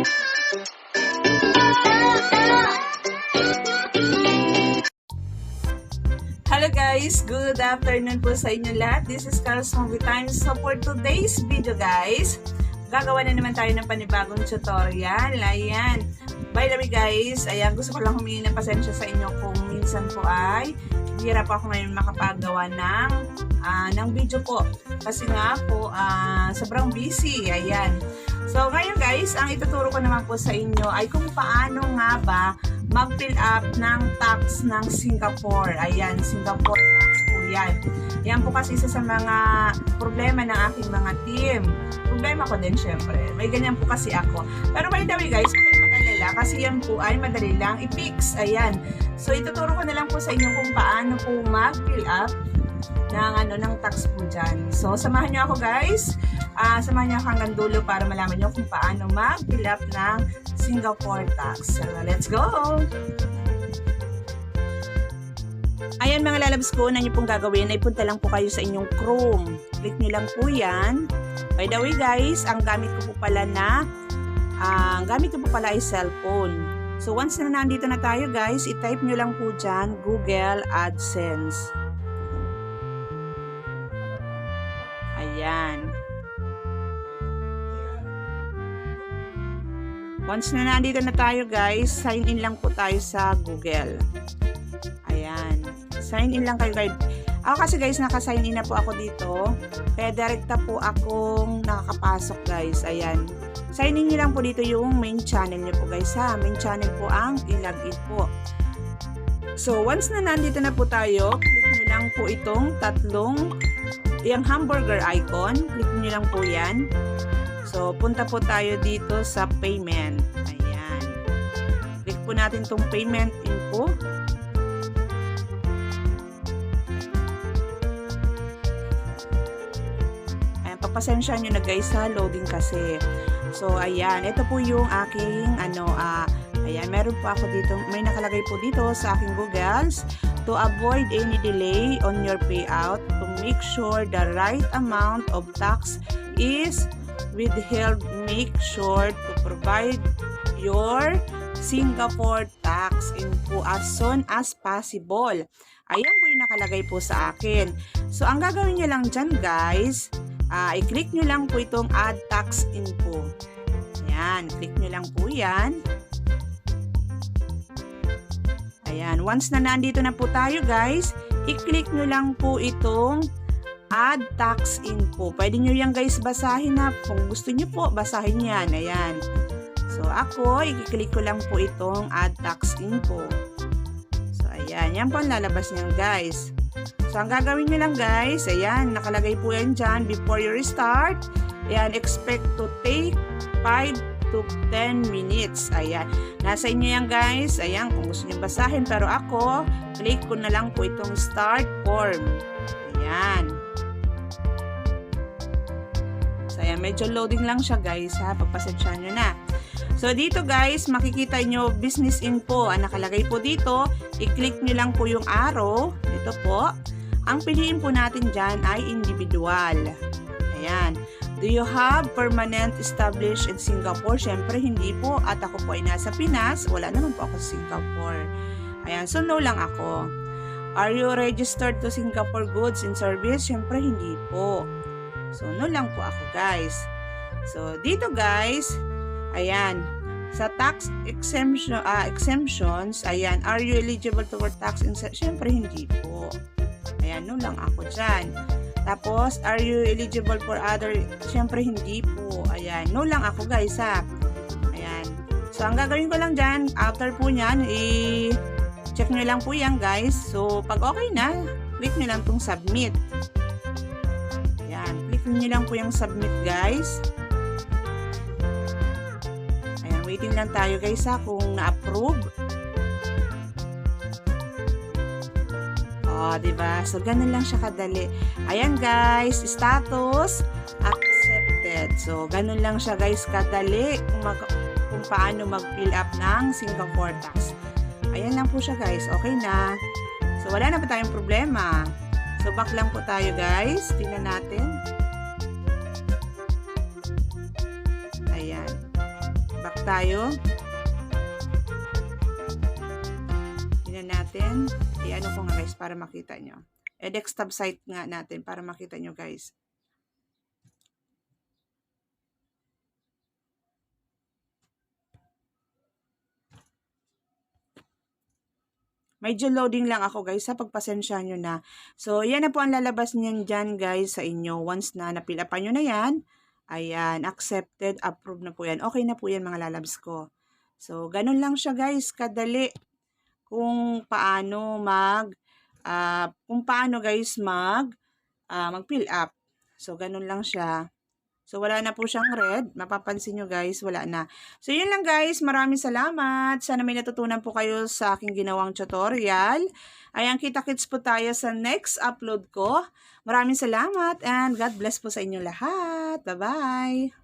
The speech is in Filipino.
Hello guys! Good afternoon po sa inyo lahat. This is Carl's Movie Time. So for today's video guys, gagawa na naman tayo ng panibagong tutorial. Ayan. By the way guys, ayan, gusto ko lang humingi ng pasensya sa inyo kung minsan po ay hirap ako ngayon makapagawa ng video po. Kasi nga po, sobrang busy. Ayan. So ngayon guys, ang ituturo ko naman po sa inyo ay kung paano nga ba mag-fill up ng tax ng Singapore. Ayan, Singapore tax po yan. Yan po kasi isa sa mga problema ng aking mga team. Problema ko din syempre. May ganyan po kasi ako. Pero by the way guys, huwag mag-alala kasi yan po ay madali lang i-fix. Ayan. So ituturo ko na lang po sa inyo kung paano po mag-fill up ng tax po dyan. So samahan nyo ako guys. Samahan nyo ako hanggang dulo para malaman nyo kung paano mag-fill up ng Singapore tax. So, let's go! Ayan mga lalabs ko, na nyo pong gagawin ay punta lang po kayo sa inyong Chrome. Click nyo lang po yan. By the way guys, ang gamit ko po pala ay cellphone. So once na nandito na tayo guys, i-type nyo lang po dyan Google AdSense. Ayan. Once na nandito na tayo guys, sign in lang po tayo sa Google. Ayan. Sign in lang kayo guys. Ako kasi guys, naka-sign in na po ako dito. Kaya direkta po akong nakakapasok guys. Ayan. Sign in nyo lang po dito yung main channel nyo po guys ha. Main channel po ang i-login po. So once na nandito na po tayo, click nyo lang po itong yung hamburger icon. Click nyo lang po yan. So, punta po tayo dito sa payment. Ayan. Click po natin itong payment info. Ayan, papasensya nyo na guys sa loading kasi. So, ayan. Ito po yung aking, ayan, meron po ako dito, may nakalagay po dito sa aking Googles. To avoid any delay on your payout, to make sure the right amount of tax is withheld, make sure to provide your Singapore tax info as soon as possible. Ayan po yung nakalagay po sa akin. So, ang gagawin nyo lang dyan guys, i-click nyo lang po itong add tax info. Ayan, click nyo lang po yan. Ayan, once na nandito na po tayo guys, i-click nyo lang po itong add tax info. Pwede nyo yan guys basahin na. Kung gusto nyo po, basahin yan. Ayan. So, ako, i-click ko lang po itong add tax info. So, ayan. Yan po ang lalabas niyan guys. So, ang gagawin nyo lang guys, ayan, nakalagay po yan dyan. Before you restart, ayan, expect to take 5 to 10 minutes. Ayan. Nasa inyo yan guys. Ayan, kung gusto nyo basahin. Pero ako, click ko na lang po itong start form. Ayan. So, ayan, medyo loading lang siya guys ha, pagpasensyahan nyo na. So dito guys, makikita nyo business info, ang nakalagay po dito, i-click nyo lang po yung arrow, ito po. Ang piliin po natin dyan ay individual. Ayan. Do you have permanent established in Singapore? Syempre hindi po, at ako po ay nasa Pinas, wala naman po ako sa Singapore. Ayan, so no lang ako. Are you registered to Singapore Goods and Service? Syempre hindi po. So, no lang po ako guys. So, dito guys, ayan, sa tax exemptions, ayan, are you eligible toward tax exemption? Siyempre, hindi po. Ayan, no lang ako dyan. Tapos, are you eligible for other? Siyempre, hindi po. Ayan, no lang ako guys ha. Ayan. So, ang gagawin ko lang dyan, after po nyan, check nyo lang po yan guys. So, pag okay na, click nyo lang itong submit. Click nyo lang po yung submit guys. Ayan, waiting lang tayo guys ha kung na-approve. Diba? So, ganun lang siya kadali. Ayan guys, status accepted. So, ganun lang siya guys kadali kung paano mag-fill up ng Singapore tax. Ayan lang po siya guys. Okay na. So, wala na pa tayong problema. So, back lang po tayo guys. Tingnan natin. Ayan. Back tayo. Tingnan natin. I-ano ko nga guys para makita nyo. Desktop site nga natin para makita nyo guys. Medyo loading lang ako guys, sa pagpasensya nyo na. So, yan na po ang lalabas niyan dyan guys sa inyo. Once na napilapan nyo na yan, ayan, accepted, approved na po yan. Okay na po yan mga lalabs ko. So, ganun lang siya guys, kadali. Kung paano guys mag-fill up. So, ganun lang siya. So, wala na po siyang red. Mapapansin nyo guys, wala na. So, yun lang guys. Maraming salamat. Sana may natutunan po kayo sa aking ginawang tutorial. Ayan, kita-kits po tayo sa next upload ko. Maraming salamat and God bless po sa inyo lahat. Bye-bye!